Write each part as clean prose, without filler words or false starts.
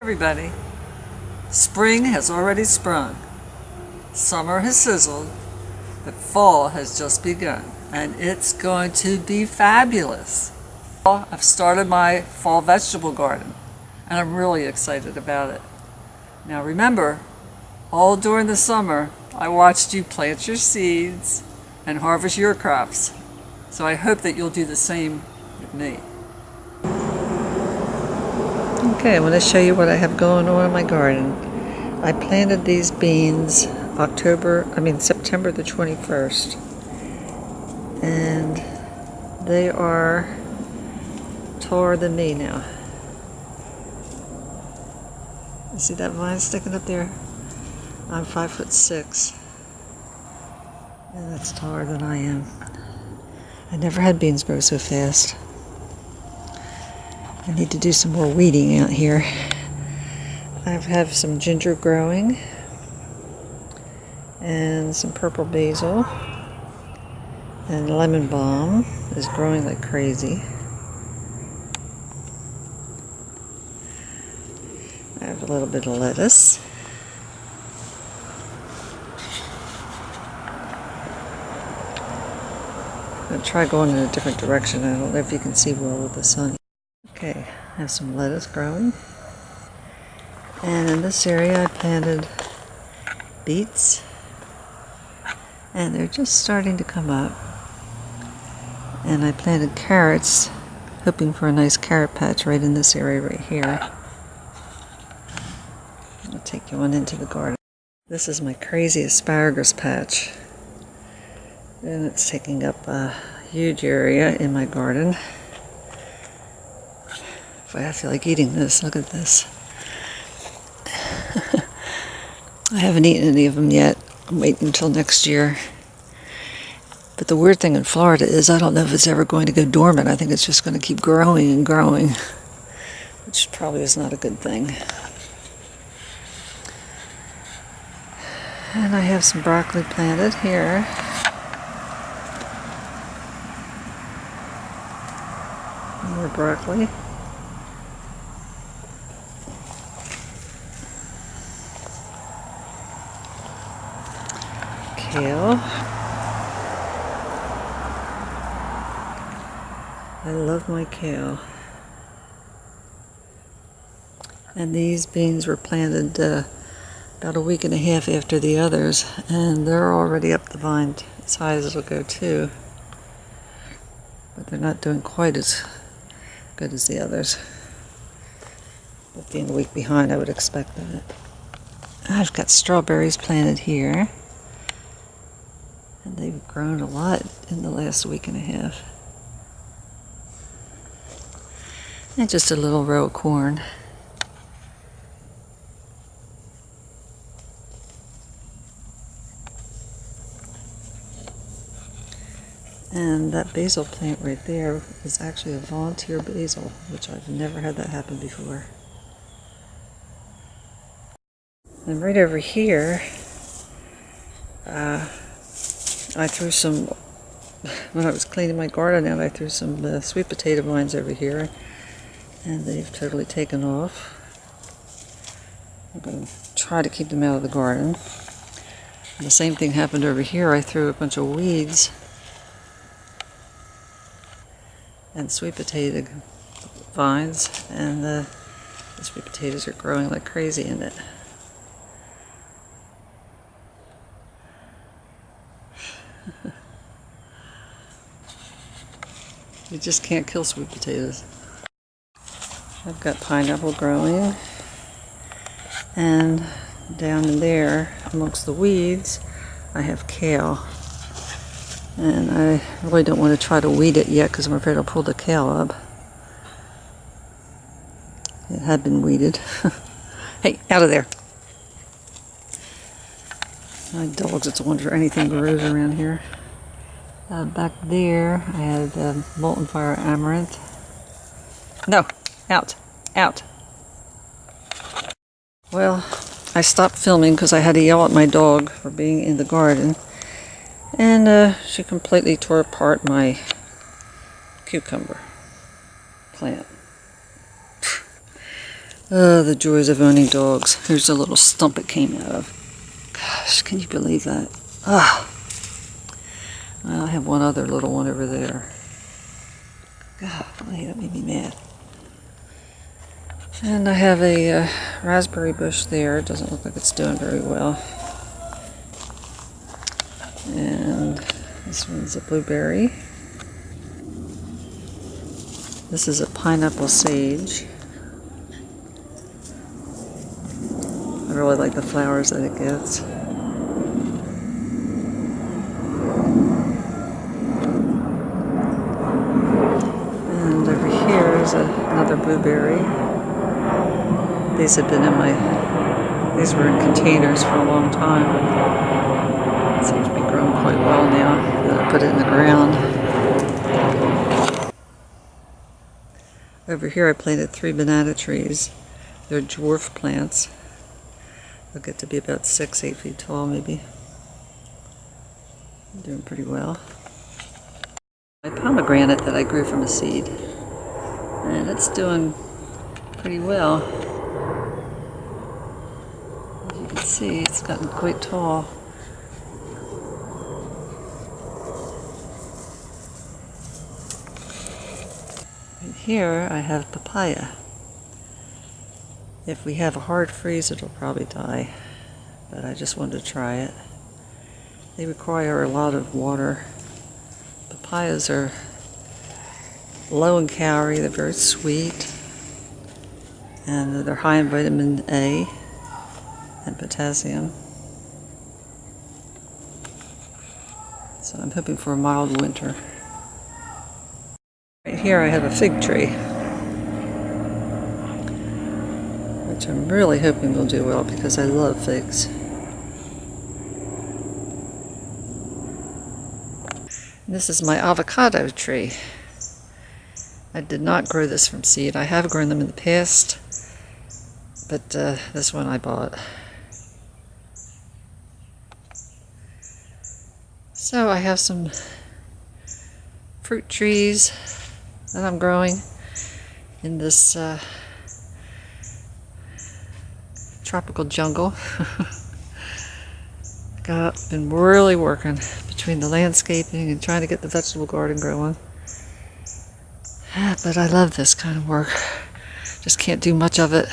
Everybody, spring has already sprung, summer has sizzled, but fall has just begun, and it's going to be fabulous. I've started my fall vegetable garden, and I'm really excited about it. Now remember, all during the summer, I watched you plant your seeds and harvest your crops, so I hope that you'll do the same with me. Okay, I want to show you what I have going on in my garden. I planted these beans September the 21st, and they are taller than me now. You see that vine sticking up there? I'm 5'6", and that's taller than I am. I never had beans grow so fast. I need to do some more weeding out here. I have some ginger growing and some purple basil, and lemon balm is growing like crazy. I have a little bit of lettuce. I'm going to try going in a different direction. I don't know if you can see well with the sun. Okay, I have some lettuce growing. And in this area I planted beets. And they're just starting to come up. And I planted carrots, hoping for a nice carrot patch right in this area right here. I'll take you on into the garden. This is my crazy asparagus patch. And it's taking up a huge area in my garden. I feel like eating this. Look at this. I haven't eaten any of them yet. I'm waiting until next year. But the weird thing in Florida is I don't know if it's ever going to go dormant. I think it's just going to keep growing and growing, which probably is not a good thing. And I have some broccoli planted here. More broccoli. Kale. I love my kale. And these beans were planted about a week and a half after the others, and they're already up the vine as high as it'll go too. But they're not doing quite as good as the others. But being a week behind, I would expect that. I've got strawberries planted here. And they've grown a lot in the last week and a half. And just a little row of corn. And that basil plant right there is actually a volunteer basil, which I've never had that happen before. And right over here, I threw some, when I was cleaning my garden out, I threw some sweet potato vines over here, and they've totally taken off. I'm going to try to keep them out of the garden. And the same thing happened over here. I threw a bunch of weeds and sweet potato vines, and the sweet potatoes are growing like crazy in it. You just can't kill sweet potatoes. I've got pineapple growing, and down in there amongst the weeds I have kale, and I really don't want to try to weed it yet because I'm afraid I'll pull the kale up. It had been weeded. Hey, out of there. My dogs, it's a wonder anything grows around here. Back there, I had molten fire amaranth. No, out, out. Well, I stopped filming because I had to yell at my dog for being in the garden. And she completely tore apart my cucumber plant. Oh, the joys of owning dogs. Here's the little stump it came out of. Gosh, can you believe that? Ah. I have one other little one over there. Golly, that made me mad. And I have a raspberry bush there. It doesn't look like it's doing very well. And this one's a blueberry. This is a pineapple sage. I really like the flowers that it gets. And over here is another blueberry. These have been these were in containers for a long time. It seems to be growing quite well now that I put it in the ground. Over here I planted 3 banana trees. They're dwarf plants. They'll get to be about 6-8 feet tall maybe. They're doing pretty well. My pomegranate that I grew from a seed. And it's doing pretty well. As you can see, it's gotten quite tall. And here I have papaya. If we have a hard freeze, it'll probably die, but I just wanted to try it. They require a lot of water. Papayas are low in calorie, they're very sweet, and they're high in vitamin A and potassium. So I'm hoping for a mild winter. Right here I have a fig tree, which I'm really hoping will do well because I love figs. This is my avocado tree. I did not grow this from seed. I have grown them in the past, but this one I bought. So I have some fruit trees that I'm growing in this tropical jungle. Been really working between the landscaping and trying to get the vegetable garden growing. But I love this kind of work. Just can't do much of it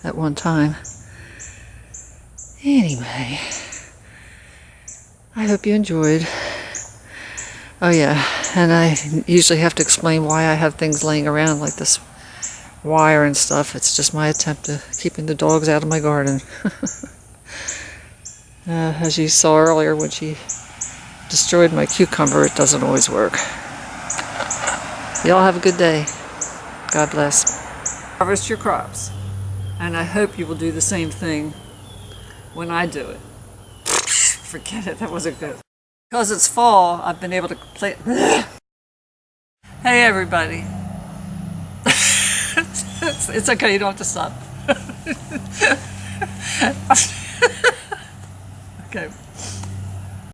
at one time. Anyway, I hope you enjoyed. Oh yeah, and I usually have to explain why I have things laying around like this wire and stuff. It's just my attempt at keeping the dogs out of my garden. As you saw earlier when she destroyed my cucumber, it doesn't always work. Y'all have a good day. God bless. Harvest your crops, and I hope you will do the same thing when I do it. Forget it, that wasn't good. Because it's fall, I've been able to play. Hey everybody. It's okay, you don't have to stop.